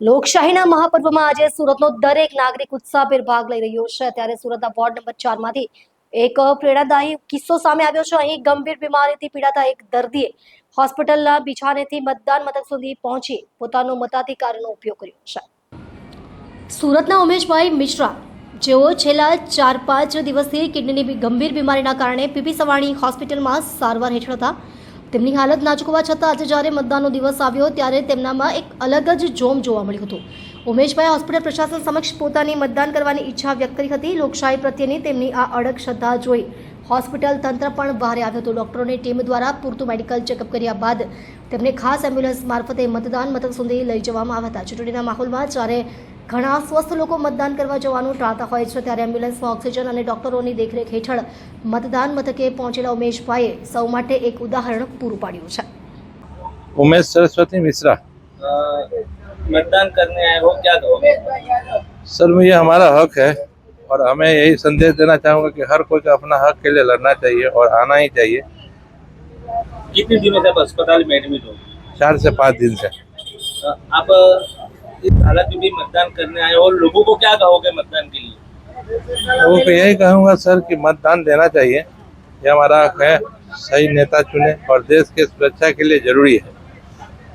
લોકશાહીના મહાપર્વમાં આજે સુરતનો દરેક નાગરિક ઉત્સાહભેર ભાગ લઈ રહ્યો છે। ત્યારે સુરતના વોર્ડ નંબર 4 માંથી એક પ્રેરણાદાયી કિસ્સો સામે આવ્યો છે। અહીં ગંભીર બીમારીથી પીડાતા એક દર્દીએ હોસ્પિટલના બિછાનેથી મતદાન મથક સુધી પહોંચી પોતાનો મતાધિકારનો ઉપયોગ કર્યો છે। સુરતના ઉમેશભાઈ મિશ્રા જેઓ છેલ્લા 4-5 દિવસથી કિડનીની ગંભીર બીમારીના કારણે પીપી સવાણી હોસ્પિટલમાં સારવાર હેઠળ હતા। તેમની હાલત નાજુક હોવા છતાં આજે જ્યારે મતદાનનો દિવસ આવ્યો ત્યારે તેમનામાં એક અલગ જ જોમ જોવા મળ્યું હતું। ઉમેશભાઈ હોસ્પિટલ પ્રશાસન સમક્ષ પોતાની મતદાન કરવાની ઈચ્છા વ્યક્ત કરી હતી। લોકશાહી પ્રત્યેની તેમની આ અડગ શ્રદ્ધા જોઈ હોસ્પિટલ તંત્ર પણ બહાર આવ્યું હતું। ડોક્ટરોની ટીમ દ્વારા પૂરતું મેડિકલ ચેકઅપ કર્યા બાદ તેમને ખાસ એમ્બ્યુલન્સ મારફતે મતદાન મથક સુધી લઈ જવામાં આવ્યા હતા। ચૂંટણીના માહોલમાં જ્યારે ઘણા સ્વસ્થ લોકો મતદાન કરવા જવાનું ટાળતા હોય છે ત્યારે એમ્બ્યુલન્સમાં ઓક્સિજન અને ડોક્ટરોની દેખરેખ હેઠળ મતદાન મથકે પહોંચેલા ઉમેશભાઈએ સૌ માટે એક ઉદાહરણ પૂરું પાડ્યું છે। उमेश सरस्वती मिश्रा। मतदान करने आए हो, क्या कहोगे? सर ये हमारा हक है और हमें यही संदेश देना चाहूँगा कि हर कोई को अपना हक के लिए लड़ना चाहिए और आना ही चाहिए। कितने दिनों से आप अस्पताल में एडमिट हो? 4 से 5 दिन से। आप इस हालत में भी मतदान करने आए हो, लोगों को क्या कहोगे मतदान के लिए? लोगों को यही कहूँगा सर कि मतदान देना चाहिए, ये हमारा हक है। सही नेता चुने और देश की सुरक्षा के लिए जरूरी है।